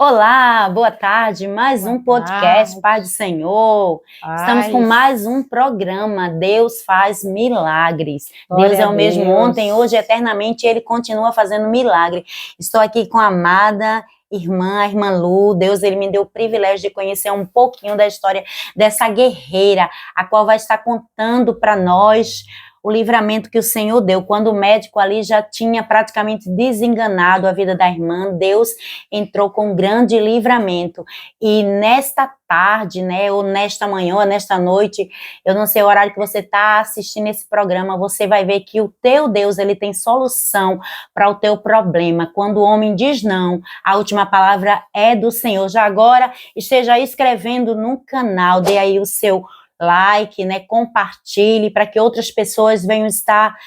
Olá, boa tarde, mais um Boa podcast, tarde. Paz do Senhor. Estamos com Paz, mais um programa, Deus faz milagres. Deus glória é a o mesmo ontem, hoje, Deus. eternamente, Ele continua fazendo milagre. Estou aqui com a amada irmã, a irmã Lu. Deus, Ele me deu o privilégio de conhecer um pouquinho da história dessa guerreira, a qual vai estar contando para nós o livramento que o Senhor deu. Quando o médico ali já tinha praticamente desenganado a vida da irmã, Deus entrou com um grande livramento. E nesta tarde, né, ou nesta manhã, ou nesta noite, eu não sei o horário que você está assistindo esse programa, você vai ver que o teu Deus, ele tem solução para o teu problema. Quando o homem diz não, a última palavra é do Senhor. Já agora, esteja escrevendo no canal, dê aí o seu like, né, compartilhe para que outras pessoas venham estar,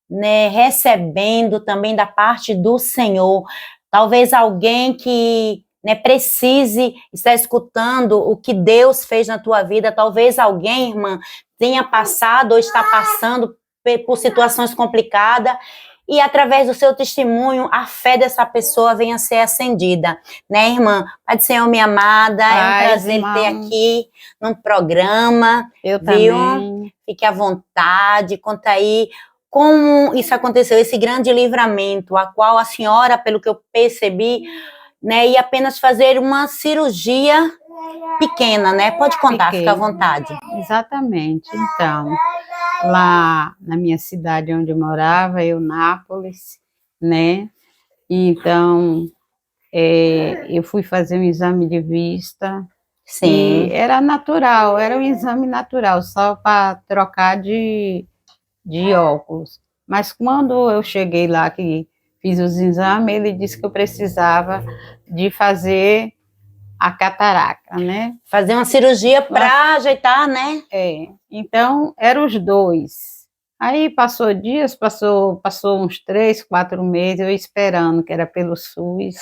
né, recebendo também da parte do Senhor. Talvez alguém que, né, precise estar escutando o que Deus fez na tua vida. Talvez alguém, irmã, tenha passado ou está passando por situações complicadas e através do seu testemunho a fé dessa pessoa venha a ser acendida, né, irmã? Pai do Senhor, minha amada, é um Paz, prazer ter irmão. aqui no programa, Eu viu? também. Fique à vontade, conta aí como isso aconteceu, esse grande livramento, a qual a senhora, pelo que eu percebi, né, ia apenas fazer uma cirurgia pequena, né? Pode contar, fica à Fiquei. vontade. Exatamente. Então, lá na minha cidade onde eu morava, Nápoles, né? Então, eu fui fazer um exame de vista e Sim, era natural, era um exame natural, só para trocar de óculos. Mas quando eu cheguei lá, que fiz os exames, ele disse que eu precisava de fazer a catarata, né? fazer uma cirurgia para ajeitar, né? Então, eram os dois. Aí passou dias, passou uns 3, 4 meses, eu esperando, que era pelo SUS,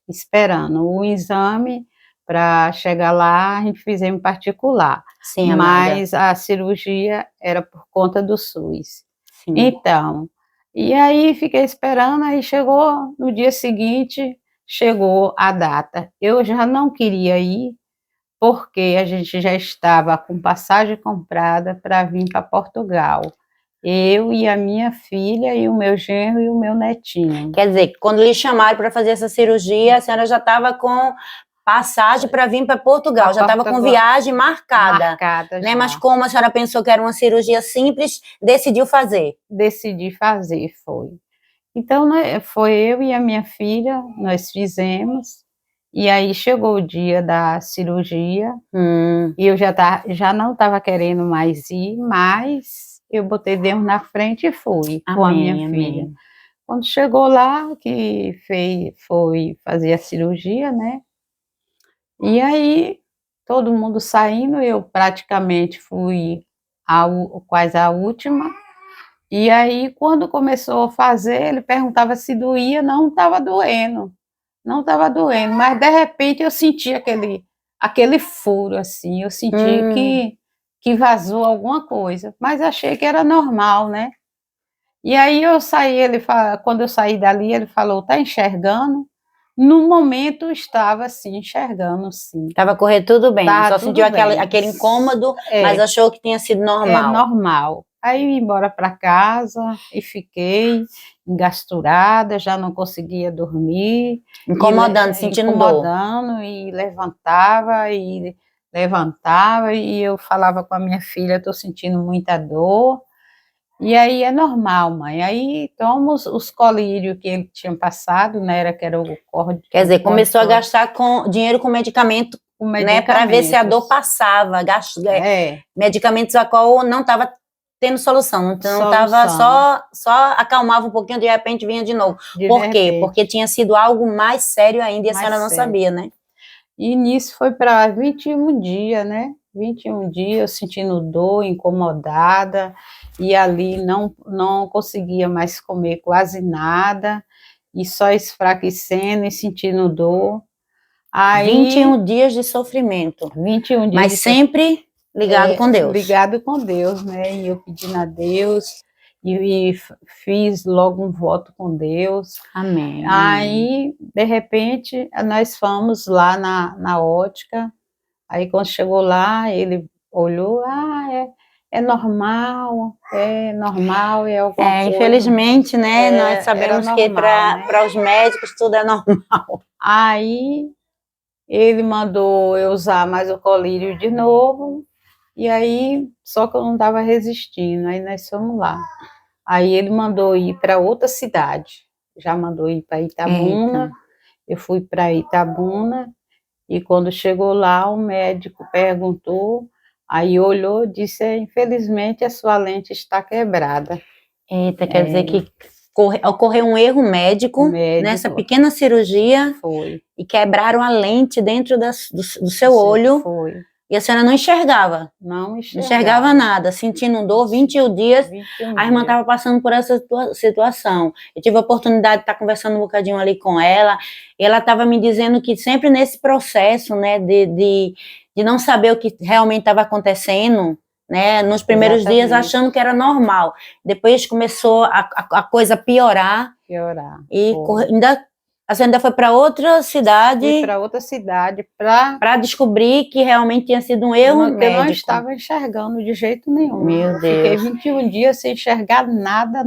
esperando o exame para chegar lá, a gente fizemos em particular. Sim, amada. Mas a cirurgia era por conta do SUS. Sim. Então, e aí fiquei esperando, aí chegou no dia seguinte, chegou a data. Eu já não queria ir, porque a gente já estava com passagem comprada para vir para Portugal. Eu e a minha filha, e o meu genro e o meu netinho. Quer dizer, quando lhe chamaram para fazer essa cirurgia, a senhora já estava com passagem para vir para Portugal, já estava com viagem marcada, né? Já. Mas como a senhora pensou que era uma cirurgia simples, decidiu fazer. Decidi fazer, foi. Então, né, foi eu e a minha filha, nós fizemos, e aí chegou o dia da cirurgia, e eu já não estava querendo mais ir, mas eu botei Deus na frente e fui com a minha filha. Amém. Quando chegou lá, que foi fazer a cirurgia, né? E aí, todo mundo saindo, eu praticamente fui quase a última. E aí, quando começou a fazer, ele perguntava se doía, não estava doendo. Não estava doendo, mas de repente eu senti aquele furo, assim, eu senti que vazou alguma coisa, mas achei que era normal, né? E aí eu saí, quando eu saí dali, ele falou, tá enxergando? No momento estava assim, enxergando, sim. Estava correndo tudo bem, Tá, só tudo sentiu bem. aquele incômodo, É. mas achou que tinha sido É normal. normal. Aí eu ia embora para casa e fiquei engasturada, já não conseguia dormir. Incomodando, sentindo dor. Incomodando, e levantava, e eu falava com a minha filha, estou sentindo muita dor. E aí é normal, mãe. Aí toma os colírios que ele tinha passado, né? Que era o corte. Quer dizer, começou a gastar dinheiro com medicamento, né? Para ver se a dor passava. Medicamentos a qual não estava tendo solução. Então estava só acalmava um pouquinho, de repente vinha de novo. Por quê? Porque tinha sido algo mais sério ainda e a senhora não sabia, né? E nisso foi para 21 dias, né? 21 dias sentindo dor, incomodada, e ali não conseguia mais comer quase nada, e só esfraquecendo e sentindo dor. Aí, 21 dias de sofrimento. 21 dias. Mas sempre ligado com Deus. Ligado com Deus, né? E eu pedindo a Deus, e fiz logo um voto com Deus. Amém. Aí, de repente, nós fomos lá na ótica. Aí, quando chegou lá, ele olhou, é normal, é alguma coisa. Infelizmente, né, nós sabemos era que normal, né? para os médicos tudo é normal. Aí, ele mandou eu usar mais o colírio de novo, e aí, só que eu não estava resistindo, aí nós fomos lá. Aí ele mandou ir para outra cidade, já mandou ir para Itabuna. Eita. Eu fui para Itabuna, e quando chegou lá, o médico perguntou, aí olhou e disse, infelizmente a sua lente está quebrada. Eita, quer dizer que ocorreu um erro médico nessa pequena cirurgia. Foi. E quebraram a lente dentro do seu olho. Foi. E a senhora não enxergava. Não enxergava nada, sentindo dor, 21 dias. A irmã estava passando por essa situação. Eu tive a oportunidade de estar conversando um bocadinho ali com ela, e ela estava me dizendo que sempre nesse processo, né, de não saber o que realmente estava acontecendo, né, nos primeiros dias achando que era normal. Depois começou a coisa piorar. E a senhora ainda foi para outra cidade? Fui para outra cidade para descobrir que realmente tinha sido um erro médico. Eu não estava enxergando de jeito nenhum. Meu Deus. Fiquei 21 dias sem enxergar nada.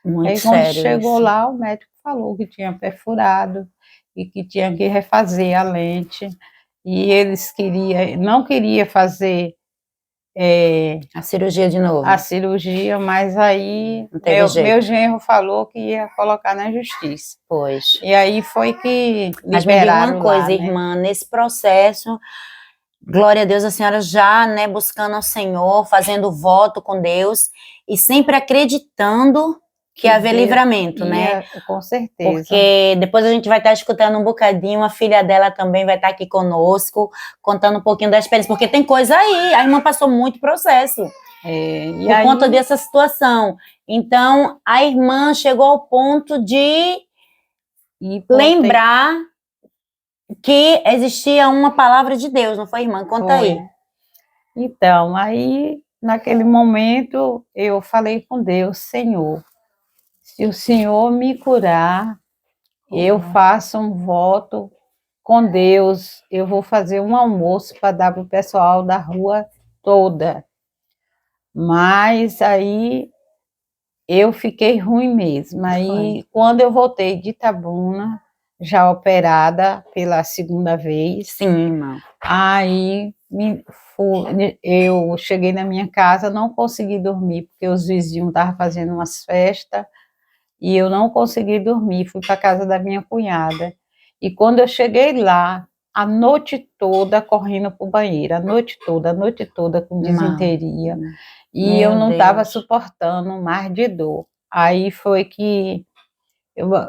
Muito aí sério. Quando chegou lá, o médico falou que tinha perfurado e que tinha que refazer a lente. E eles não queriam fazer a cirurgia de novo. A cirurgia, mas aí meu genro falou que ia colocar na justiça. Pois. E aí foi que liberaram. Mas me diga uma coisa, lá, irmã, nesse processo, glória a Deus, a senhora já, né, buscando ao Senhor, fazendo voto com Deus e sempre acreditando que haver livramento, né? Com certeza. Porque depois a gente vai estar escutando um bocadinho, a filha dela também vai estar aqui conosco, contando um pouquinho da experiência, porque tem coisa aí, a irmã passou muito processo por conta dessa situação. Então, a irmã chegou ao ponto de lembrar que existia uma palavra de Deus, não foi, irmã? Conta aí. Então, aí, naquele momento, eu falei com Deus, Senhor, se o Senhor me curar, eu faço um voto com Deus, eu vou fazer um almoço para dar para o pessoal da rua toda. Mas aí eu fiquei ruim mesmo. Aí, quando eu voltei de Itabuna, já operada pela segunda vez. Sim, irmã. Aí eu cheguei na minha casa, não consegui dormir, porque os vizinhos estavam fazendo umas festas, e eu não consegui dormir, fui para a casa da minha cunhada. E quando eu cheguei lá, a noite toda correndo para o banheiro, a noite toda com disenteria. E eu não estava suportando mais de dor. Aí foi que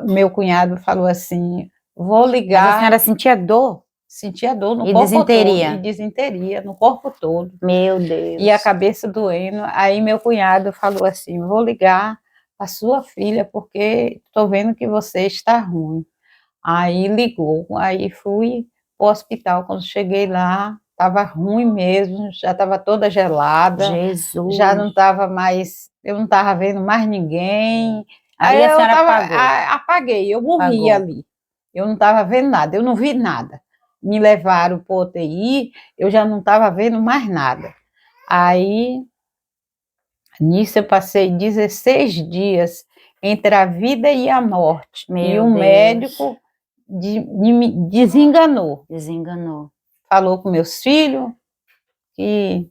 meu cunhado falou assim, vou ligar... Mas a senhora sentia dor? Sentia dor no corpo todo. E disenteria no corpo todo. Meu Deus. E a cabeça doendo. Aí meu cunhado falou assim, vou ligar a sua filha, porque estou vendo que você está ruim. Aí ligou, aí fui para o hospital. Quando cheguei lá, estava ruim mesmo, já estava toda gelada. Jesus. Já não estava mais, eu não estava vendo mais ninguém. Aí a senhora apaguei, eu morri ali. Eu não estava vendo nada, eu não vi nada. Me levaram para o UTI, eu já não estava vendo mais nada. Aí... Nisso eu passei 16 dias entre a vida e a morte. E o médico me desenganou. Falou com meus filhos que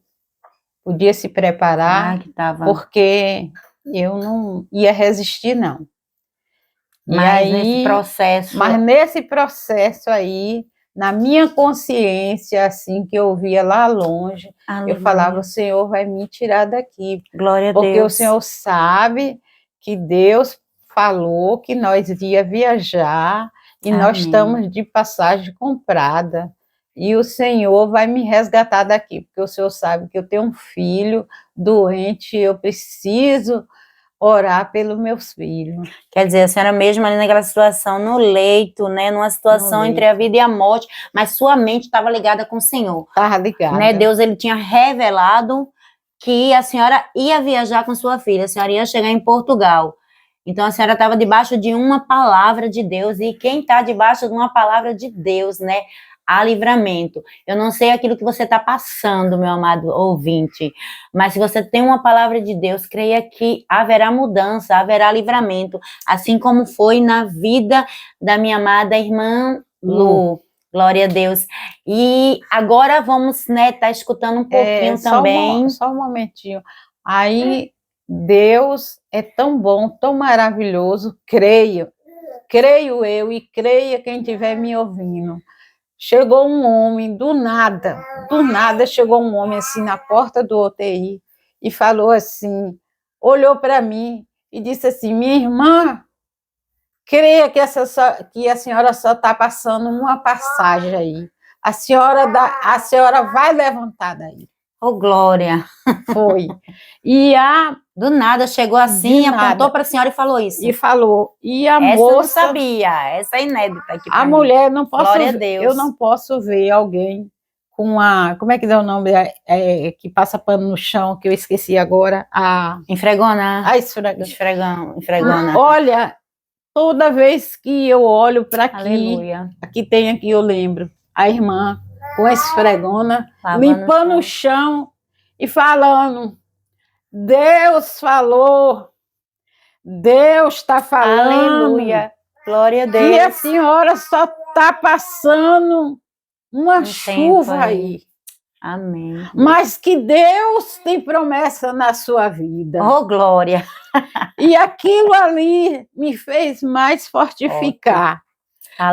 podia se preparar, porque eu não ia resistir, não. Mas nesse processo aí, na minha consciência, assim, que eu via lá longe, eu falava, o Senhor vai me tirar daqui. Glória a Deus. Porque o Senhor sabe que Deus falou que nós ia viajar e nós estamos de passagem comprada. E o Senhor vai me resgatar daqui, porque o Senhor sabe que eu tenho um filho doente, eu preciso orar pelos meus filhos. Quer dizer, a senhora mesmo ali naquela situação, no leito, né, numa situação entre a vida e a morte, mas sua mente estava ligada com o Senhor. Estava ligada. Né? Deus, ele tinha revelado que a senhora ia viajar com sua filha, a senhora ia chegar em Portugal. Então, a senhora estava debaixo de uma palavra de Deus, e quem está debaixo de uma palavra de Deus, né? Há livramento. Eu não sei aquilo que você está passando, meu amado ouvinte, mas se você tem uma palavra de Deus, creia que haverá mudança, haverá livramento, assim como foi na vida da minha amada irmã Lu. Glória a Deus. E agora vamos, né, tá escutando um pouquinho também. Só um momentinho. Aí, Deus é tão bom, tão maravilhoso, creio eu e creia quem estiver me ouvindo. Chegou um homem, do nada chegou um homem assim na porta do UTI e falou assim, olhou para mim e disse assim, minha irmã, creia que a senhora só está passando uma passagem aí. A senhora vai levantar daí. Oh, glória. Foi. Do nada, chegou assim, apontou para a senhora e falou isso. E falou. E a essa moça... eu não sabia, essa é inédita aqui a mulher, não posso... Glória a Deus. Eu não posso ver alguém com a... Como é que dá o nome? Que passa pano no chão, que eu esqueci agora. Esfregona. Esfregona. Olha, toda vez que eu olho para aqui... Aleluia. Aqui eu lembro. A irmã com a esfregona, limpando o chão e falando... Deus falou, Deus está falando. Aleluia, glória a Deus. Que a senhora só está passando uma chuva aí. Amém. Mas que Deus tem promessa na sua vida. Oh, glória. E aquilo ali me fez mais fortificar.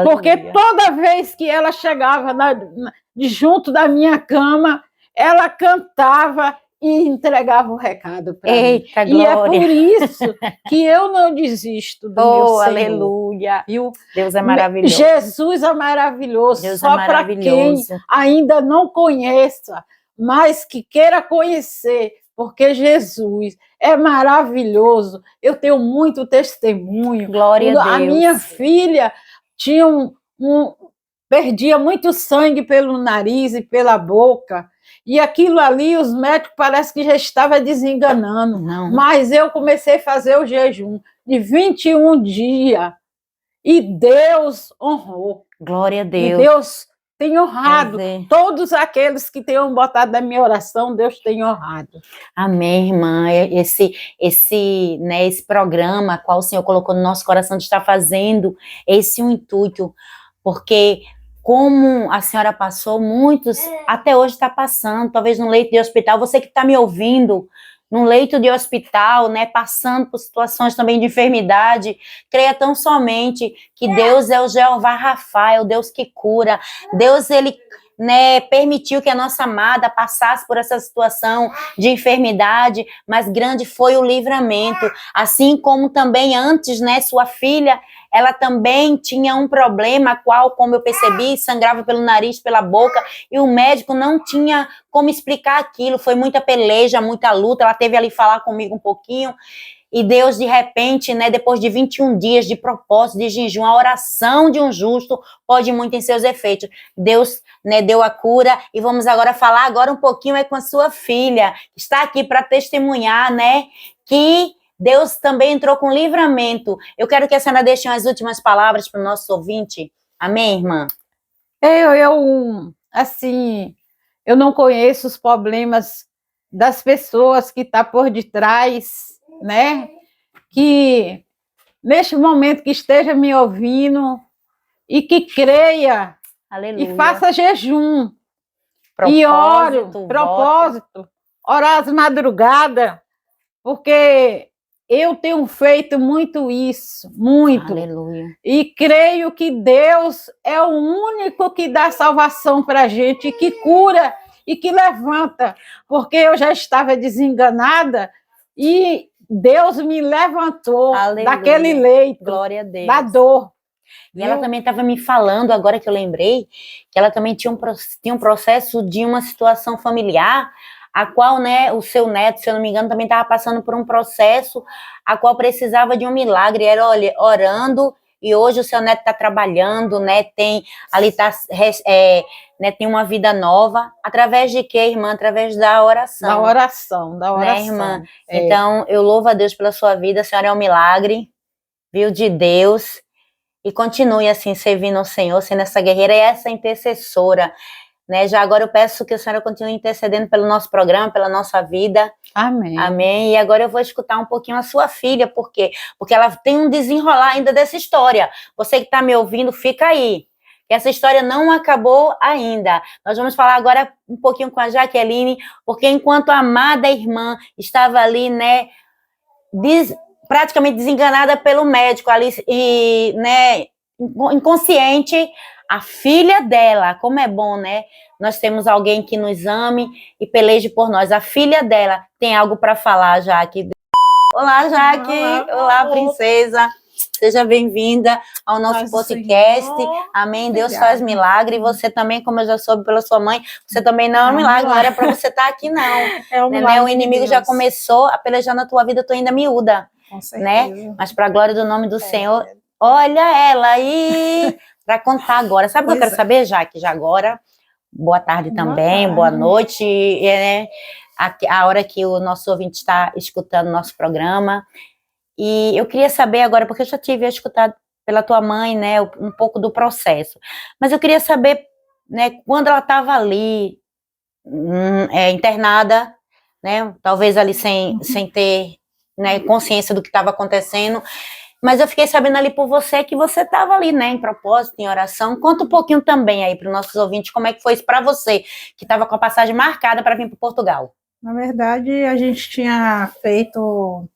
Porque toda vez que ela chegava junto da minha cama, ela cantava e entregava o recado para mim. Eita, glória. E é por isso que eu não desisto do meu Senhor. Aleluia. Deus é maravilhoso. Jesus é maravilhoso. Deus só para quem ainda não conheça, mas que queira conhecer, porque Jesus é maravilhoso. Eu tenho muito testemunho. Glória a Deus. A minha filha tinha perdia muito sangue pelo nariz e pela boca. E aquilo ali, os médicos parece que já estavam desenganando. Não. Mas eu comecei a fazer o jejum de 21 dias. E Deus honrou. Glória a Deus. E Deus tem honrado. Todos aqueles que tenham botado na minha oração, Deus tem honrado. Amém, irmã. Esse programa, qual o Senhor colocou no nosso coração de estar fazendo, esse é o intuito. Porque... como a senhora passou, muitos até hoje está passando, talvez no leito de hospital, você que está me ouvindo, num leito de hospital, né, passando por situações também de enfermidade, creia tão somente que Deus é o Jeová Rafa, é o Deus que cura, Deus, ele... né, permitiu que a nossa amada passasse por essa situação de enfermidade, mas grande foi o livramento, assim como também antes, né, sua filha, ela também tinha um problema, qual, como eu percebi, sangrava pelo nariz, pela boca, e o médico não tinha como explicar aquilo, foi muita peleja, muita luta, ela teve ali falar comigo um pouquinho, e Deus, de repente, né, depois de 21 dias de propósito, de jejum, a oração de um justo pode muito em seus efeitos. Deus, né, deu a cura, e vamos agora falar agora um pouquinho com a sua filha, que está aqui para testemunhar, né, que Deus também entrou com livramento. Eu quero que a senhora deixe as últimas palavras para o nosso ouvinte. Amém, irmã? Assim, eu não conheço os problemas das pessoas que estão por detrás, né? Que neste momento que esteja me ouvindo e que creia. Aleluia. E faça jejum. E ore, propósito, orar às madrugadas, porque eu tenho feito muito isso, muito. Aleluia. E creio que Deus é o único que dá salvação para a gente, que cura e que levanta, porque eu já estava desenganada e Deus me levantou. Aleluia. Daquele leito, glória a Deus, da dor. E ela também estava me falando, agora que eu lembrei, que ela também tinha um processo de uma situação familiar, a qual, né, o seu neto, se eu não me engano, também estava passando por um processo a qual precisava de um milagre, era orando e hoje o seu neto está trabalhando, né, tem ali né, tem uma vida nova, através de quê, irmã? Através da oração. Da oração, da oração. Né, irmã? Então, eu louvo a Deus pela sua vida, a senhora é um milagre, viu, de Deus, e continue assim, servindo ao Senhor, sendo essa guerreira e essa intercessora, né? Já agora eu peço que a senhora continue intercedendo pelo nosso programa, pela nossa vida. Amém. Amém. E agora eu vou escutar um pouquinho a sua filha, por quê? Porque ela tem um desenrolar ainda dessa história. Você que está me ouvindo, fica aí. Essa história não acabou ainda. Nós vamos falar agora um pouquinho com a Jaqueline, porque enquanto a amada irmã estava ali, né, praticamente desenganada pelo médico ali, e, né, inconsciente, a filha dela, como é bom, né? Nós temos alguém que nos ame e peleje por nós. A filha dela tem algo para falar, Jaque. Olá, Jaque. Olá, princesa. Seja bem-vinda ao nosso podcast. Senhor. Amém. Obrigada. Deus faz milagre. E você também, como eu já soube pela sua mãe, você também não é um milagre. Não era para você estar aqui, não. É um milagre. O inimigo já começou a pelejar na tua vida, tu ainda miúda. Com certeza. Né? Mas para a glória do nome do Senhor, olha ela aí para contar agora. Sabe o que eu quero saber, Jaque? Já agora. Boa tarde também, boa noite. É, a hora que o nosso ouvinte está escutando o nosso programa. E eu queria saber agora, porque eu já tive a escutar pela tua mãe, né, um pouco do processo. Mas eu queria saber, né, quando ela estava ali, internada, né, talvez ali sem ter, né, consciência do que estava acontecendo. Mas eu fiquei sabendo ali por você que você estava ali, né, em propósito, em oração. Conta um pouquinho também aí para os nossos ouvintes como é que foi isso para você, que estava com a passagem marcada para vir para Portugal. Na verdade, a gente tinha feito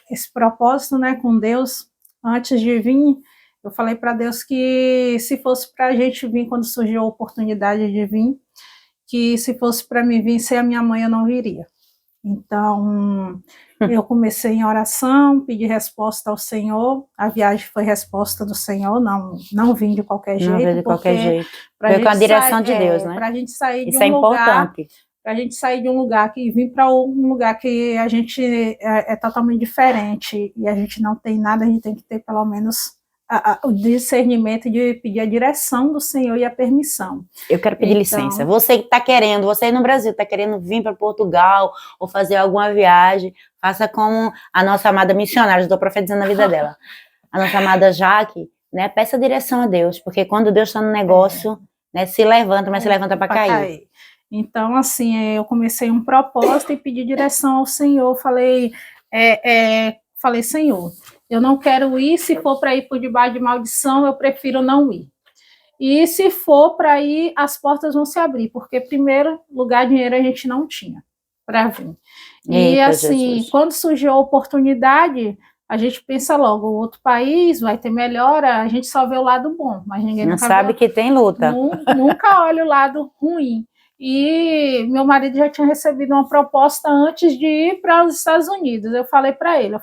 esse propósito, né, com Deus antes de vir. Eu falei para Deus que se fosse para a gente vir quando surgiu a oportunidade de vir, que se fosse para mim vir sem a minha mãe eu não viria. Então, eu comecei em oração, pedi resposta ao Senhor, a viagem foi resposta do Senhor, não vim de qualquer jeito. Não vim de qualquer jeito. Foi com a direção de Deus, né? Para a gente sair de um lugar... Para a gente sair de um lugar que vir para um lugar que a gente é totalmente diferente e a gente não tem nada, a gente tem que ter pelo menos o discernimento de pedir a direção do Senhor e a permissão. Eu quero pedir licença. Você que está querendo, você aí no Brasil está querendo vir para Portugal ou fazer alguma viagem, faça como a nossa amada missionária, estou profetizando a vida dela. A nossa amada Jaque, né, peça direção a Deus, porque quando Deus está no negócio, né, se levanta, mas se levanta para cair. Então, assim, eu comecei um propósito e pedi direção ao Senhor. Falei, Senhor, eu não quero ir. Se for para ir por debaixo de maldição, eu prefiro não ir. E se for para ir, as portas vão se abrir, porque, primeiro lugar, dinheiro a gente não tinha para vir. E, assim, Jesus. Quando surgiu a oportunidade, a gente pensa logo, outro país vai ter melhora, a gente só vê o lado bom, mas ninguém não sabe que tem luta. Nunca olha o lado ruim. E meu marido já tinha recebido uma proposta antes de ir para os Estados Unidos. Eu falei para ele,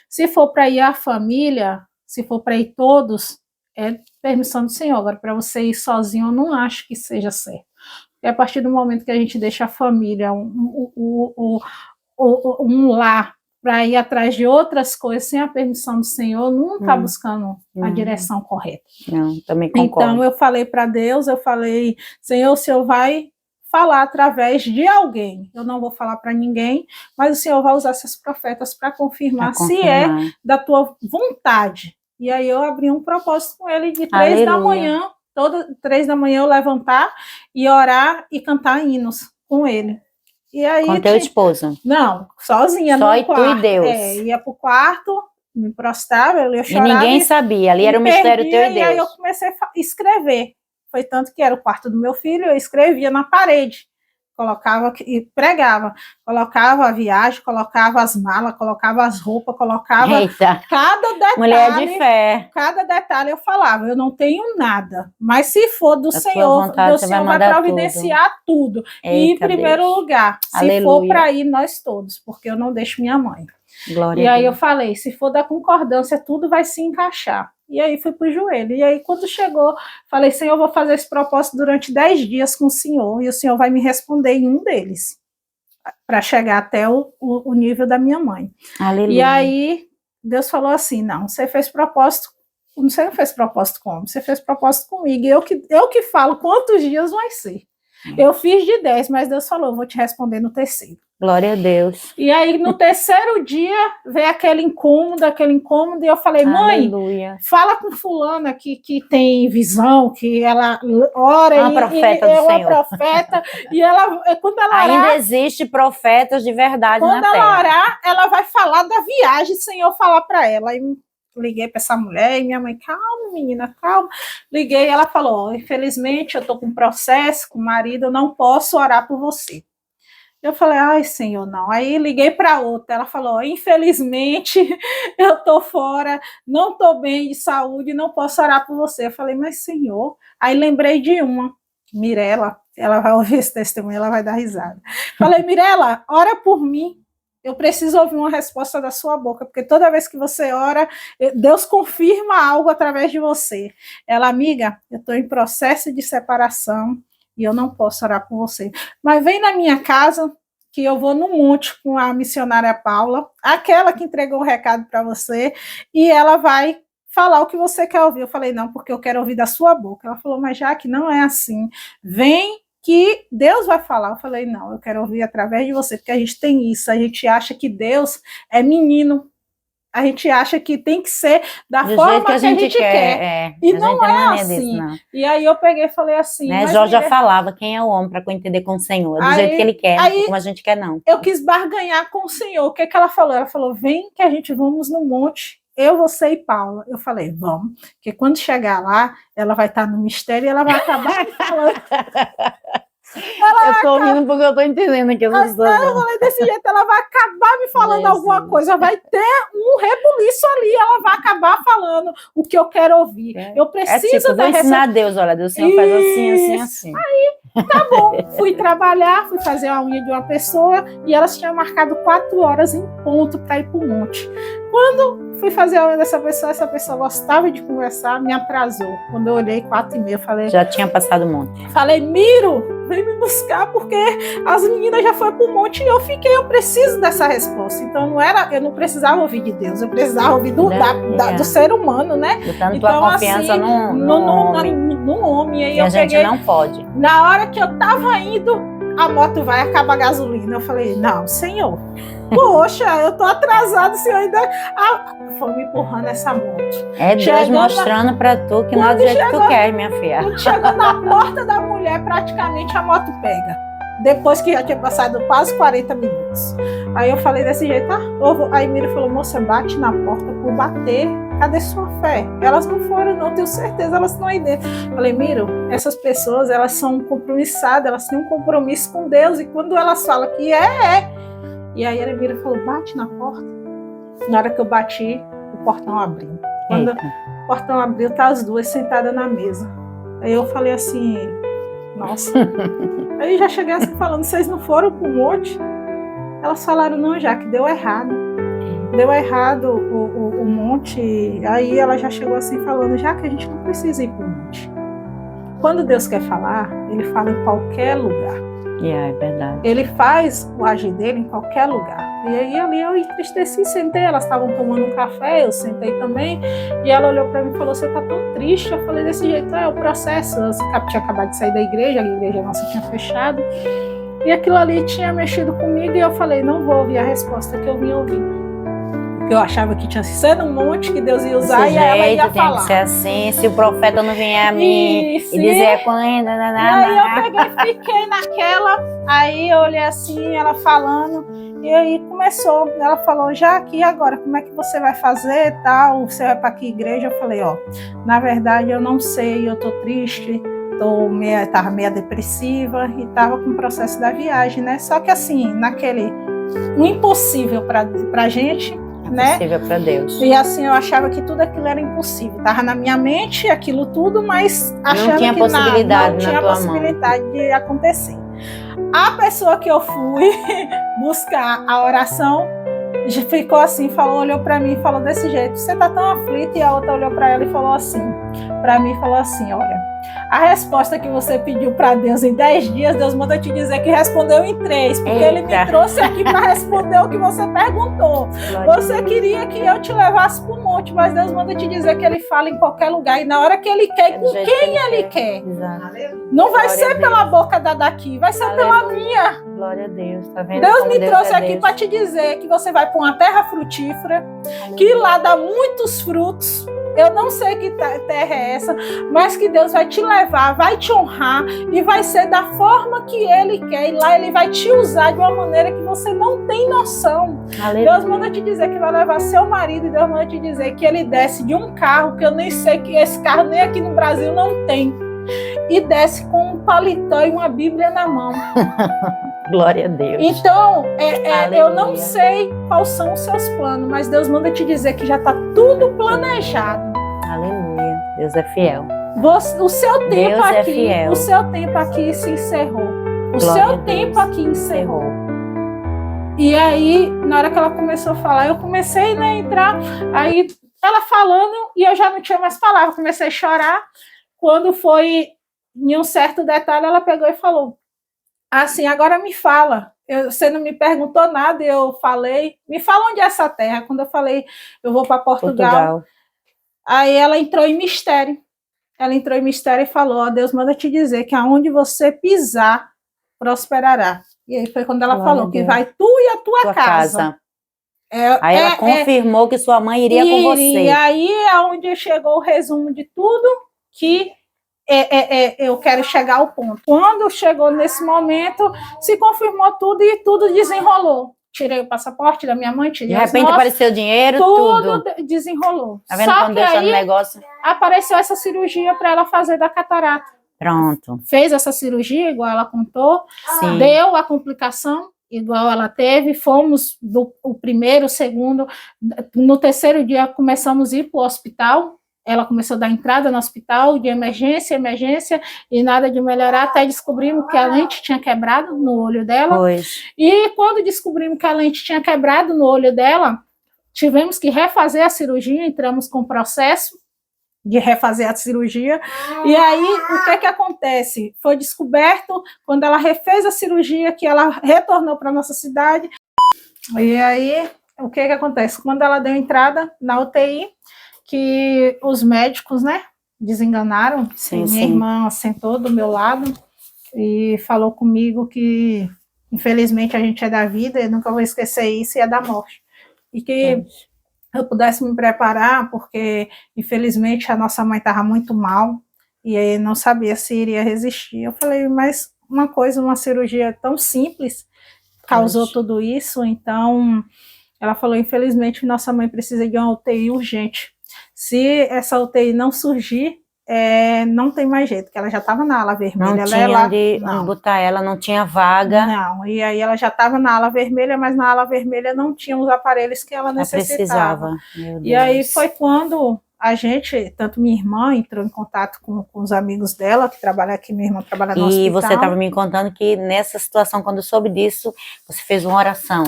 se for para ir a família, se for para ir todos, é permissão do Senhor. Agora, para você ir sozinho, eu não acho que seja certo. Porque a partir do momento que a gente deixa a família, um lar, para ir atrás de outras coisas sem a permissão do Senhor, não está buscando a direção correta. Não, também concordo. Então, eu falei para Deus, Senhor, o Senhor vai falar através de alguém. Eu não vou falar para ninguém, mas o Senhor vai usar esses profetas para confirmar se é da tua vontade. E aí eu abri um propósito com ele de 3 da manhã, 3 da manhã eu levantar e orar e cantar hinos com ele. E aí, com teu esposo? Não, sozinha. Só no quarto. Tu e Deus? Ia pro quarto, me prostrava, eu chorava. E ninguém sabia, ali era um mistério teu e Deus. E aí eu comecei a escrever. Foi tanto que era o quarto do meu filho, eu escrevia na parede, colocava e pregava, colocava a viagem, colocava as malas, colocava as roupas, colocava cada detalhe. Mulher de fé. Cada detalhe eu falava, eu não tenho nada, mas se for do Senhor, o Senhor vai providenciar tudo. Eita, e em primeiro lugar, se for para ir nós todos, porque eu não deixo minha mãe. Glória e aí eu falei, se for da concordância, tudo vai se encaixar. E aí fui pro joelho. E aí quando chegou, falei, Senhor, eu vou fazer esse propósito durante 10 dias com o Senhor, e o Senhor vai me responder em um deles, para chegar até o nível da minha mãe. Aleluia. E aí Deus falou assim, não, você fez propósito, você não fez propósito com homem, você fez propósito comigo, e eu que falo quantos dias vai ser. Eu fiz de 10, mas Deus falou, eu vou te responder no terceiro. Glória a Deus. E aí, no terceiro dia, veio aquele incômodo, e eu falei, mãe, Aleluia. fala com fulana que tem visão, que ela ora, Uma profeta do é uma Senhor. profeta, e ela, quando ela Ainda orar, existe profetas de verdade quando na ela terra. orar, ela vai falar da viagem sem eu falar para ela. Aí liguei para essa mulher e minha mãe, calma, menina, calma. Liguei e ela falou, infelizmente, eu estou com processo com o marido, eu não posso orar por você. Eu falei, ai, Senhor, não. Aí liguei para outra, ela falou, infelizmente, eu estou fora, não estou bem de saúde, não posso orar por você. Eu falei, mas Senhor... Aí lembrei de uma, Mirela, ela vai ouvir esse testemunho, ela vai dar risada. Falei, Mirela, ora por mim. Eu preciso ouvir uma resposta da sua boca, porque toda vez que você ora, Deus confirma algo através de você. Ela, amiga, eu estou em processo de separação e eu não posso orar por você. Mas vem na minha casa, que eu vou no monte com a missionária Paula, aquela que entregou o recado para você, e ela vai falar o que você quer ouvir. Eu falei, não, porque eu quero ouvir da sua boca. Ela falou, mas já que não é assim, vem que Deus vai falar. Eu falei, não, eu quero ouvir através de você, porque a gente tem isso, a gente acha que Deus é menino, a gente acha que tem que ser da forma que a gente quer. E não é assim. Disso, não. E aí eu peguei e falei assim... Né? Jó já falava, quem é o homem para contender com o Senhor? Do jeito que ele quer, como a gente quer, não. Eu quis barganhar com o Senhor. O que ela falou? Ela falou, vem que a gente vamos no monte, eu, você e Paula. Eu falei, vamos, porque quando chegar lá, ela vai estar no mistério e ela vai acabar falando. Eu tô ouvindo porque eu tô entendendo aqui essas coisas. Eu falei desse jeito, ela vai acabar me falando alguma coisa, vai ter um rebuliço ali, ela vai acabar falando o que eu quero ouvir. Eu preciso vou ensinar a Deus, olha, Deus, o Senhor faz assim, assim, assim. Aí, tá bom, fui trabalhar, fui fazer a unha de uma pessoa e elas tinham marcado 4 horas em ponto para ir pro monte. Quando fui fazer a unha dessa pessoa, essa pessoa gostava de conversar, me atrasou. Quando eu olhei 4h30, falei... Já tinha passado um monte. Falei, Miro, vem me buscar, porque as meninas já foram pro monte e eu preciso dessa resposta. Então eu não precisava ouvir de Deus, eu precisava ouvir do ser humano, né? Botando então, tua confiança assim, no homem. E aí a gente não pode. Na hora que eu tava indo, a moto vai acabar a gasolina. Eu falei, não, Senhor, poxa, eu tô atrasado, Senhor ainda foi me empurrando essa moto. É Deus mostrando pra tu que não é do jeito que tu quer, minha filha. Quando chegou na porta da mulher, praticamente a moto pega. Depois que já tinha passado quase 40 minutos. Aí eu falei desse jeito, aí Mira falou, moça, bate na porta por bater. Cadê sua fé? Elas não foram, não, tenho certeza, elas estão aí dentro. Falei, Miro, essas pessoas, elas são compromissadas, elas têm um compromisso com Deus, e quando elas falam que é. E aí a Mira falou, bate na porta. Na hora que eu bati, o portão abriu. Quando o portão abriu, tá as duas sentadas na mesa. Aí eu falei assim, nossa. Aí já cheguei assim falando, vocês não foram pro monte? Elas falaram, não, já que deu errado. Deu errado o monte. Aí ela já chegou assim falando, já que a gente não precisa ir pro monte. Quando Deus quer falar, ele fala em qualquer lugar. É verdade. Ele faz o agir dele em qualquer lugar. E aí ali eu entristeci, sentei, elas estavam tomando um café, eu sentei também, e ela olhou para mim e falou, você tá tão triste? Eu falei, desse jeito, é o processo. Eu tinha acabado de sair da igreja, a igreja nossa tinha fechado, e aquilo ali tinha mexido comigo, e eu falei, não vou ouvir a resposta que eu vim ouvir. Porque eu achava que tinha sido um monte que Deus ia usar e ela ia falar. Tem que ser assim, se o profeta não vier a mim e dizer quando... Aí eu peguei, fiquei naquela, aí eu olhei assim, ela falando, e aí começou, ela falou, já aqui agora, como é que você vai fazer, tal, você vai para que igreja? Eu falei, na verdade eu não sei, eu tô triste, tava meio depressiva e tava com o processo da viagem, né? Só que assim, um impossível pra gente, né? Impossível para Deus. E assim, eu achava que tudo aquilo era impossível. Tava na minha mente aquilo tudo, mas achando não tinha que possibilidade não tinha possibilidade de acontecer. A pessoa que eu fui buscar a oração ficou assim, olhou para mim e falou desse jeito, você tá tão aflita, e a outra olhou para ela e falou assim, para mim falou assim, olha, A resposta que você pediu para Deus em 10 dias, Deus manda te dizer que respondeu em 3, porque Ele me trouxe aqui para responder o que você perguntou. Você queria que eu te levasse para o monte, mas Deus manda te dizer que Ele fala em qualquer lugar e na hora que Ele quer e com quem Ele quer. Não vai ser pela boca daqui, vai ser pela minha. Glória a Deus, tá vendo? Deus me trouxe aqui para te dizer que você vai para uma terra frutífera, que lá dá muitos frutos. Eu não sei que terra é essa, mas que Deus vai te levar, vai te honrar e vai ser da forma que Ele quer. E lá Ele vai te usar de uma maneira que você não tem noção. Aleluia. Deus manda te dizer que vai levar seu marido e Deus manda te dizer que ele desce de um carro, que eu nem sei que esse carro nem aqui no Brasil não tem. E desce com um paletó e uma Bíblia na mão. Glória a Deus. Então, eu não sei quais são os seus planos, mas Deus manda te dizer que já está tudo planejado. Aleluia. Deus é fiel. O seu tempo Deus aqui, é fiel. O seu tempo aqui se encerrou. O Glória seu a tempo Deus. aqui encerrou. E aí, na hora que ela começou a falar, eu comecei a entrar, aí ela falando e eu já não tinha mais palavras, comecei a chorar. Quando foi em um certo detalhe, ela pegou e falou assim, agora me fala, você não me perguntou nada, eu falei, me fala onde é essa terra. Quando eu falei, eu vou para Portugal. Aí ela entrou em mistério. Ela entrou em mistério e falou, ó, Deus manda te dizer que aonde você pisar, prosperará. E aí foi quando ela falou que vai tu e a tua casa. Aí ela confirmou que sua mãe iria com você. E aí é onde chegou o resumo de tudo que eu quero chegar ao ponto. Quando chegou nesse momento, se confirmou tudo e tudo desenrolou. Tirei o passaporte da minha mãe, tirei de repente apareceu dinheiro, tudo desenrolou. Tá vendo Só quando que Deus tá aí no negócio? apareceu essa cirurgia para ela fazer da catarata. Pronto. Fez essa cirurgia, igual ela contou. Sim. Deu a complicação, igual ela teve. Fomos o primeiro, o segundo. No terceiro dia começamos a ir para o hospital. Ela começou a dar entrada no hospital de emergência, e nada de melhorar, até descobrimos que a lente tinha quebrado no olho dela. Pois. E quando descobrimos que a lente tinha quebrado no olho dela, tivemos que refazer a cirurgia, entramos com o processo de refazer a cirurgia. E aí, o que acontece? Foi descoberto, quando ela refez a cirurgia, que ela retornou para a nossa cidade. E aí, o que acontece? Quando ela deu entrada na UTI, que os médicos, né, desenganaram. Minha irmã sentou do meu lado e falou comigo que, infelizmente, a gente é da vida, eu nunca vou esquecer isso, e é da morte. E que eu pudesse me preparar, porque, infelizmente, a nossa mãe estava muito mal e aí não sabia se iria resistir. Eu falei, mas uma cirurgia tão simples causou tudo isso. Então, ela falou, infelizmente, nossa mãe precisa de uma UTI urgente. Se essa UTI não surgir, não tem mais jeito, porque ela já estava na ala vermelha. Não tinha onde botar ela, não tinha vaga. Não, e aí ela já estava na ala vermelha, mas na ala vermelha não tinha os aparelhos que ela necessitava. E aí foi quando a gente, tanto minha irmã, entrou em contato com os amigos dela, que trabalham aqui, minha irmã trabalha no hospital. E você estava me contando que nessa situação, quando eu soube disso, você fez uma oração.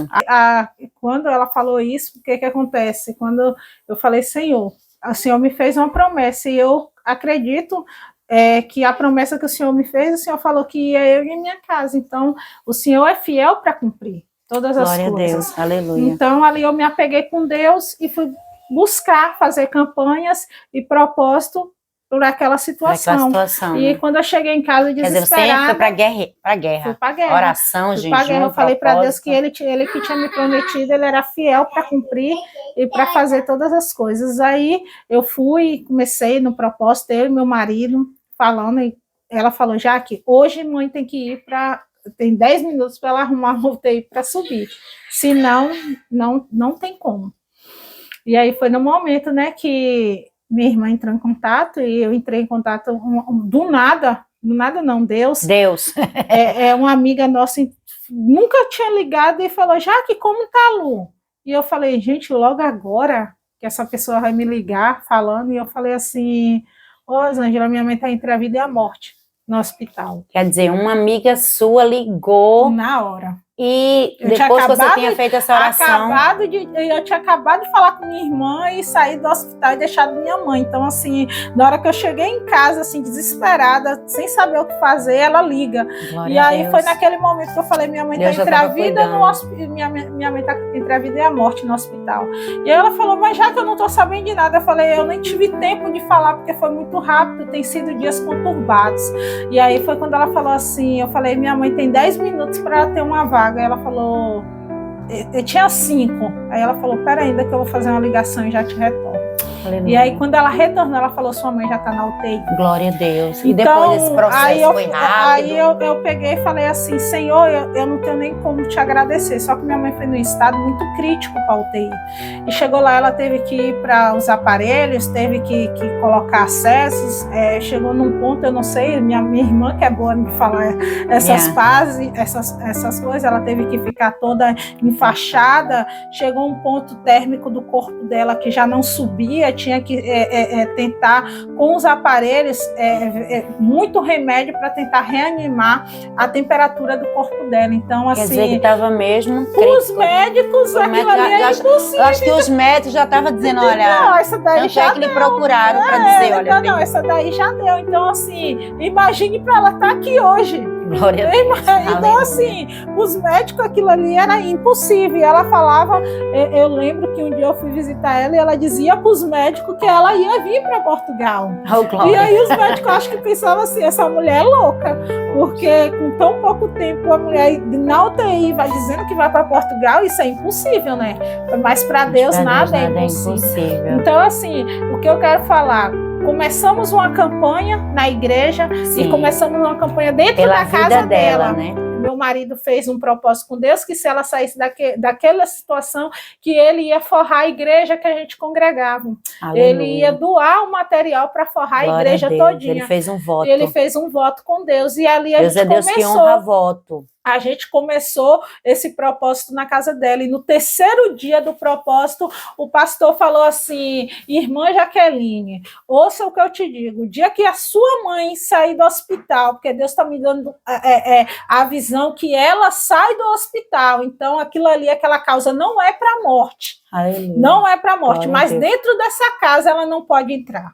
Quando ela falou isso, o que acontece? Quando eu falei, Senhor, o Senhor me fez uma promessa, e eu acredito que a promessa que o Senhor me fez, o Senhor falou que ia eu e a minha casa. Então, o Senhor é fiel para cumprir todas as coisas. Glória a Deus, aleluia. Então, ali eu me apeguei com Deus e fui buscar, fazer campanhas e propósito por aquela situação. E quando eu cheguei em casa desesperada... Quer dizer, você foi para a guerra. Fui para a guerra. Oração, jejum, eu falei para Deus que ele que tinha me prometido, ele era fiel para cumprir e para fazer todas as coisas. Aí eu fui, comecei no propósito, eu e meu marido falando, e ela falou, Jaque, hoje mãe tem que ir para... Tem 10 minutos para ela arrumar uma UTI para subir. Senão, não tem como. E aí foi no momento, né, que minha irmã entrou em contato e eu entrei em contato do nada não, Deus. É uma amiga nossa, nunca tinha ligado e falou, Jaque, como tá, Lu? E eu falei, gente, logo agora que essa pessoa vai me ligar falando, e eu falei assim, Rosângela, minha mãe tá entre a vida e a morte no hospital. Quer dizer, uma amiga sua ligou... Na hora. E Eu tinha depois que você acabado tinha feito essa oração, eu tinha acabado de falar com minha irmã e sair do hospital e deixado minha mãe. Então, assim, na hora que eu cheguei em casa, assim, desesperada, sem saber o que fazer, ela liga. glória E a aí Deus. foi naquele momento que eu falei, minha mãe Deus está já entre a tava vida cuidando. no hospital, minha mãe está entre a vida e a morte no hospital. E aí ela falou, mas já que eu não estou sabendo de nada, eu falei, eu nem tive tempo de falar, porque foi muito rápido, tem sido dias conturbados. E aí foi quando ela falou assim, eu falei, minha mãe tem 10 minutos para ter uma vaga. Ela falou, eu tinha 5. Aí ela falou, pera ainda que eu vou fazer uma ligação e já te retorno. Aleluia. E aí quando ela retornou, ela falou, sua mãe já está na UTI. Glória a Deus. E Então, depois desse processo foi rápido. Aí eu peguei e falei assim, Senhor, eu não tenho nem como te agradecer. Só que minha mãe foi num estado muito crítico para a UTI. E chegou lá, ela teve que ir para os aparelhos, teve que colocar acessos. Chegou num ponto, eu não sei, minha irmã, que é boa de falar essas fases, essas coisas, ela teve que ficar toda enfaixada. Chegou um ponto térmico do corpo dela que já não subia, tinha que tentar com os aparelhos, muito remédio para tentar reanimar a temperatura do corpo dela. Então, Quer assim, dizer que estava mesmo os crítico. médicos, aquilo ali é impossível. Eu acho que os médicos já estavam dizendo, olha, Não, essa daí tanto já é que lhe procuraram para dizer, olha, não, essa daí já deu. Então, assim, imagine para ela estar aqui hoje. glória a Deus. Então, Aleluia. assim, os médicos, aquilo ali era impossível. E ela falava, eu lembro que um dia eu fui visitar ela e ela dizia para os médicos que ela ia vir para Portugal. Oh, glória. E aí os médicos acho que pensavam assim, essa mulher é louca, porque com tão pouco tempo a mulher na UTI vai dizendo que vai para Portugal, isso é impossível, né? Mas para Deus nada é impossível. Então, assim, o que eu quero falar, começamos uma campanha na igreja. Sim. E começamos uma campanha dentro da casa dela, né? Meu marido fez um propósito com Deus que se ela saísse daquela situação, que ele ia forrar a igreja que a gente congregava. Aleluia. Ele ia doar o material para forrar glória a igreja todinha. Ele fez um voto. Ele fez um voto com Deus. E ali a Deus gente Deus começou. Que honra voto. A gente começou esse propósito na casa dela. E no terceiro dia do propósito, o pastor falou assim, irmã Jaqueline, ouça o que eu te digo. O dia que a sua mãe sair do hospital, porque Deus está me dando a visão que ela sai do hospital. Então, aquilo ali, aquela causa não é para a morte. Aleluia. Não é para a morte. Mas dentro dessa casa, ela não pode entrar.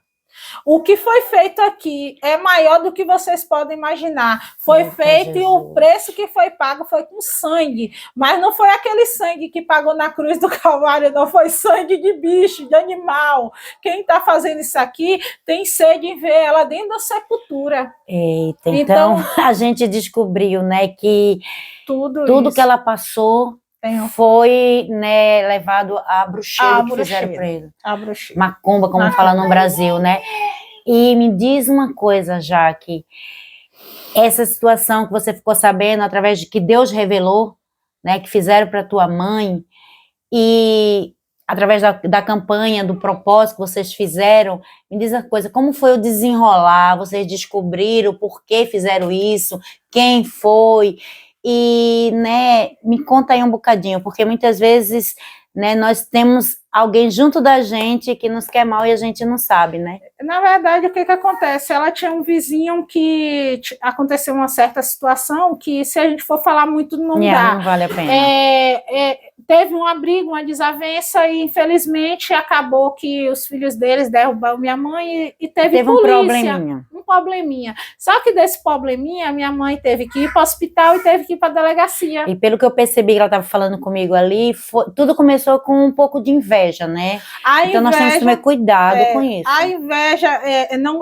O que foi feito aqui é maior do que vocês podem imaginar. Foi feito e o preço que foi pago foi com sangue. Mas não foi aquele sangue que pagou na cruz do Calvário, não. Foi sangue de bicho, de animal. Quem está fazendo isso aqui tem sede em ver ela dentro da sepultura. Eita, então a gente descobriu, né, que tudo que ela passou foi, né, levado à bruxeira que fizeram para ele. A bruxeira. Macumba, como fala no Brasil, né? E me diz uma coisa, Jaque, essa situação que você ficou sabendo através de que Deus revelou, né, que fizeram para tua mãe, e através da campanha, do propósito que vocês fizeram, me diz uma coisa, como foi o desenrolar? Vocês descobriram por que fizeram isso? Quem foi? E, né, me conta aí um bocadinho, porque muitas vezes, né, nós temos alguém junto da gente que nos quer mal e a gente não sabe, né? Na verdade, o que acontece? Ela tinha um vizinho que aconteceu uma certa situação que, se a gente for falar muito, não dá. Não vale a pena. Teve uma briga, uma desavença e, infelizmente, acabou que os filhos deles derrubaram minha mãe e teve polícia. Um probleminha. Só que desse probleminha, minha mãe teve que ir para o hospital e teve que ir para a delegacia. E pelo que eu percebi que ela estava falando comigo ali, tudo começou com um pouco de inveja, né? Então nós temos que tomar cuidado com isso. A inveja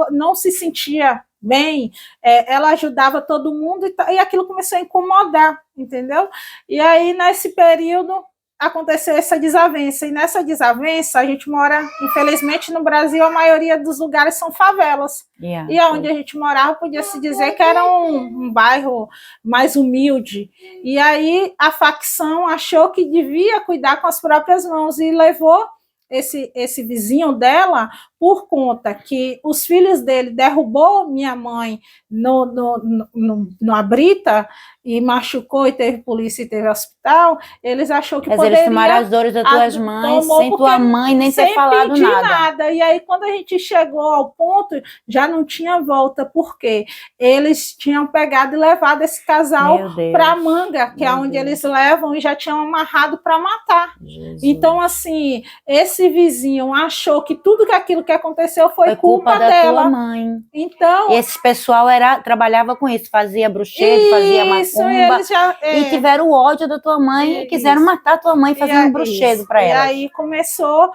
não se sentia bem, ela ajudava todo mundo e aquilo começou a incomodar, entendeu? E aí, nesse período, aconteceu essa desavença, e nessa desavença a gente mora, infelizmente no Brasil, a maioria dos lugares são favelas, e onde a gente morava podia se dizer que era um bairro mais humilde, e aí a facção achou que devia cuidar com as próprias mãos e levou esse vizinho dela, por conta que os filhos dele derrubou minha mãe no Abrita, e machucou, e teve polícia e teve hospital, eles achou que Quer dizer, eles poderia... tomaram as dores das tuas mães, tomou sem tua porque mãe nem ter sem falado pedir nada. E aí, quando a gente chegou ao ponto, já não tinha volta, porque eles tinham pegado e levado esse casal Meu Deus. para Manga, que é Meu onde Deus. eles levam, e já tinham amarrado para matar. Jesus. Então, assim, esse vizinho achou que tudo aquilo que aconteceu foi culpa da dela. tua mãe. Então, E esse pessoal trabalhava com isso, fazia bruxeiro, fazia macumba, e tiveram o ódio da tua mãe e quiseram matar a tua mãe fazendo bruxeiro para ela. E aí começou,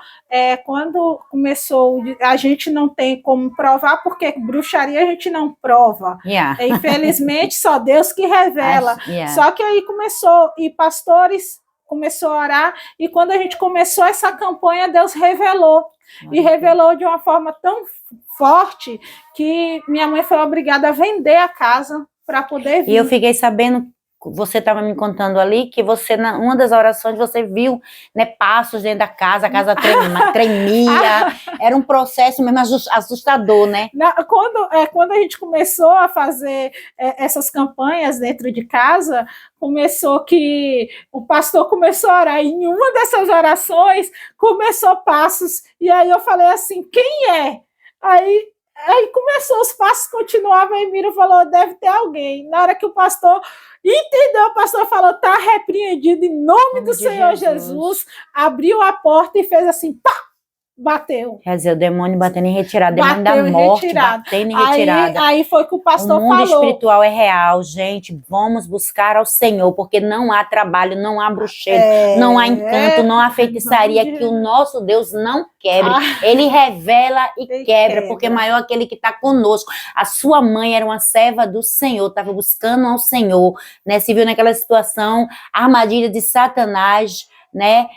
quando começou, a gente não tem como provar, porque bruxaria a gente não prova. Infelizmente, só Deus que revela. Só que aí começou, e pastores começou a orar, e quando a gente começou essa campanha, Deus revelou. E revelou de uma forma tão forte que minha mãe foi obrigada a vender a casa para poder vir. E eu fiquei sabendo, você estava me contando ali, que você, uma das orações, você viu, né, passos dentro da casa, a casa tremia, era um processo mesmo assustador, né? Quando a gente começou a fazer essas campanhas dentro de casa, começou que o pastor começou a orar, e em uma dessas orações começou passos, e aí eu falei assim, quem é? Aí começou, os passos continuavam, e Miro falou, deve ter alguém. Na hora que o pastor entendeu, o pastor falou, está repreendido em nome do Senhor Jesus, abriu a porta e fez assim, pá! Bateu. Quer dizer, o demônio batendo em retirada, o demônio da morte batendo em retirada. Aí foi que o pastor falou. O mundo espiritual é real, gente. Vamos buscar ao Senhor, porque não há trabalho, não há bruxeiro, não há encanto, não há feitiçaria que o nosso Deus não quebre. Ele revela e quebra, porque maior aquele que está conosco. A sua mãe era uma serva do Senhor, estava buscando ao Senhor, né? Se viu naquela situação, armadilha de Satanás, né?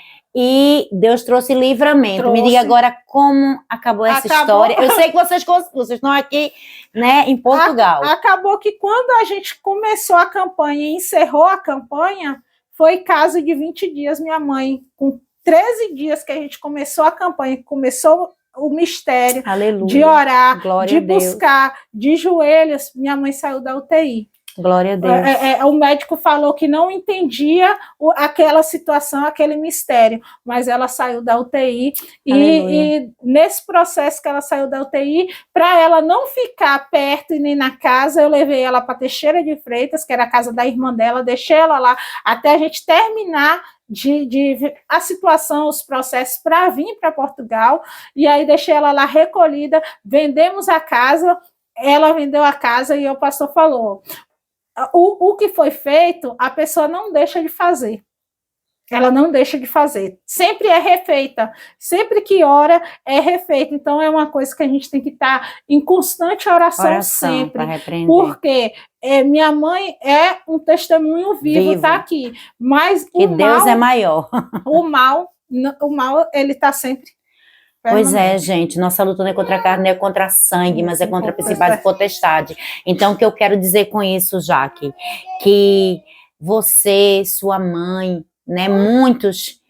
E Deus trouxe livramento. Me diga agora como acabou essa história. Eu sei que vocês estão aqui, né, em Portugal. Acabou que quando a gente começou a campanha e encerrou a campanha, foi caso de 20 dias, minha mãe, com 13 dias que a gente começou a campanha, começou o mistério, aleluia, de orar, glória de buscar, de joelhos, minha mãe saiu da UTI. Glória a Deus. O médico falou que não entendia aquela situação, aquele mistério, mas ela saiu da UTI e nesse processo que ela saiu da UTI, para ela não ficar perto e nem na casa, eu levei ela para Teixeira de Freitas, que era a casa da irmã dela, deixei ela lá até a gente terminar a situação, os processos para vir para Portugal, e aí deixei ela lá recolhida, vendemos a casa, ela vendeu a casa e o pastor falou, o que foi feito, a pessoa não deixa de fazer. Ela não deixa de fazer. Sempre é refeita. Sempre que ora, é refeita. Então, é uma coisa que a gente tem que estar em constante oração sempre. Porque minha mãe é um testemunho vivo, está aqui. Mas que Deus é maior. O mal, ele está sempre. Pois é, gente, nossa luta não é contra a carne, não é contra a sangue, mas é contra principais e potestade. Então, o que eu quero dizer com isso, Jaque? Que você, sua mãe, né, muitos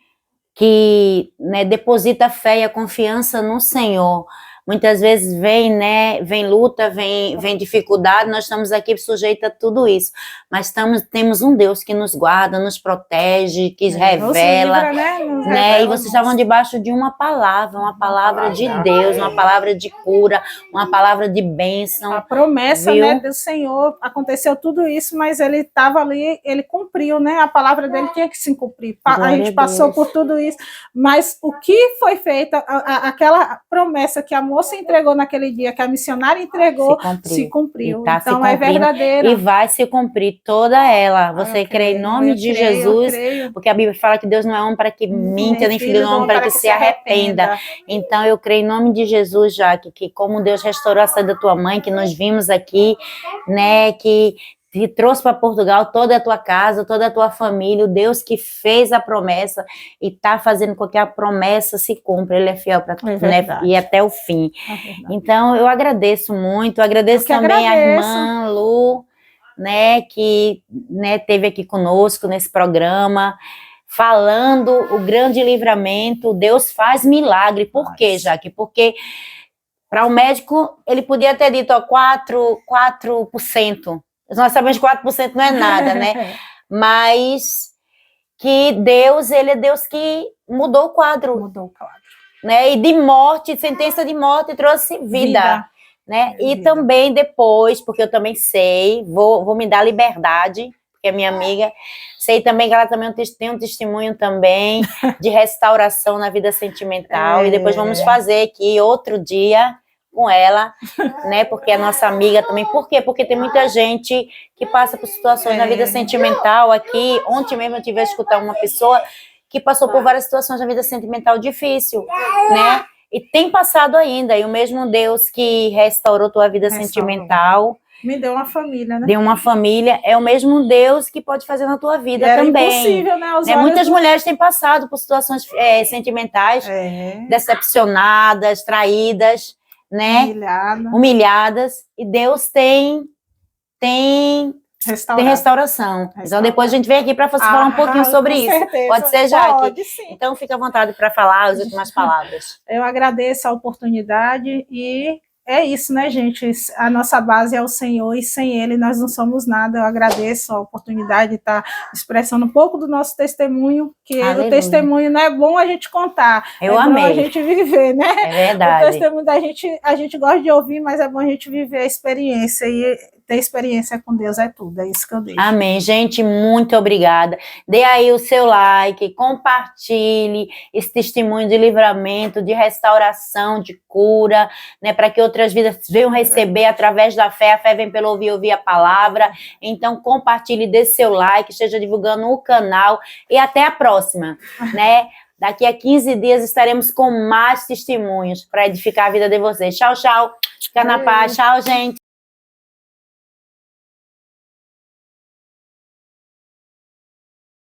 que, né, deposita a fé e a confiança no Senhor, muitas vezes vem, né, vem luta, vem dificuldade, nós estamos aqui sujeitos a tudo isso, mas temos um Deus que nos guarda, nos protege, que revela, né, e vocês estavam debaixo de uma palavra de Deus, uma palavra de cura, uma palavra de bênção. A promessa, né, do Senhor, aconteceu tudo isso, mas ele estava ali, ele cumpriu, né, a palavra dele tinha que se cumprir, a gente passou por tudo isso, mas o que foi feito, aquela promessa que a moça entregou naquele dia, que a missionária entregou, se cumpriu. Tá então é verdadeira. E vai se cumprir toda ela. Você crê em nome de Jesus, porque a Bíblia fala que Deus não é homem para que minta, nem filho do homem para que se arrependa. Então eu creio em nome de Jesus, Jaque, que como Deus restaurou a saúde da tua mãe, que nós vimos aqui, né, que trouxe para Portugal toda a tua casa, toda a tua família, o Deus que fez a promessa e está fazendo com que a promessa se cumpra, Ele é fiel para tudo, né, e até o fim. Então, eu agradeço muito, agradeço também a irmã Lu, né, que, né, esteve aqui conosco nesse programa, falando o grande livramento, Deus faz milagre. Por quê, Jaque? Porque para o médico, ele podia ter dito 4%, nós sabemos que 4% não é nada, né? Mas que Deus, ele é Deus que mudou o quadro. Mudou o quadro. Né? E de morte, sentença de morte, trouxe vida. Né? E vida. também depois, porque eu também sei, vou me dar liberdade, porque é minha amiga, sei também que ela também tem um testemunho também de restauração na vida sentimental, e depois vamos fazer aqui outro dia com ela, né, porque é nossa amiga também. Por quê? Porque tem muita gente que passa por situações na vida sentimental aqui. Ontem mesmo eu tive a escutar uma pessoa que passou por várias situações na vida sentimental difícil, né, e tem passado ainda, e o mesmo Deus que restaurou tua vida sentimental, me deu uma família, né? Deu uma família, é o mesmo Deus que pode fazer na tua vida era também. Impossível, né? Muitas mulheres têm passado por situações sentimentais, decepcionadas, traídas, né? Humilhadas, e Deus tem restauração. Então depois a gente vem aqui para você falar um pouquinho sobre isso. Certeza. Pode ser, Jaque? Pode, sim. Então fica à vontade para falar as últimas palavras. Eu agradeço a oportunidade e é isso, né, gente? A nossa base é o Senhor e sem Ele nós não somos nada. Eu agradeço a oportunidade de estar expressando um pouco do nosso testemunho, que o testemunho não é bom a gente contar. Eu amei. É bom a gente viver, né? É verdade. O testemunho da gente, a gente gosta de ouvir, mas é bom a gente viver a experiência e ter experiência com Deus é tudo, é isso que eu deixo. Amém, gente, muito obrigada. Dê aí o seu like, compartilhe esse testemunho de livramento, de restauração, de cura, né, para que outras vidas venham receber através da fé. A fé vem pelo ouvir a palavra. Então, compartilhe, dê seu like, esteja divulgando o canal e até a próxima, né? Daqui a 15 dias estaremos com mais testemunhos para edificar a vida de vocês. Tchau, tchau. Fica na paz. Tchau, gente.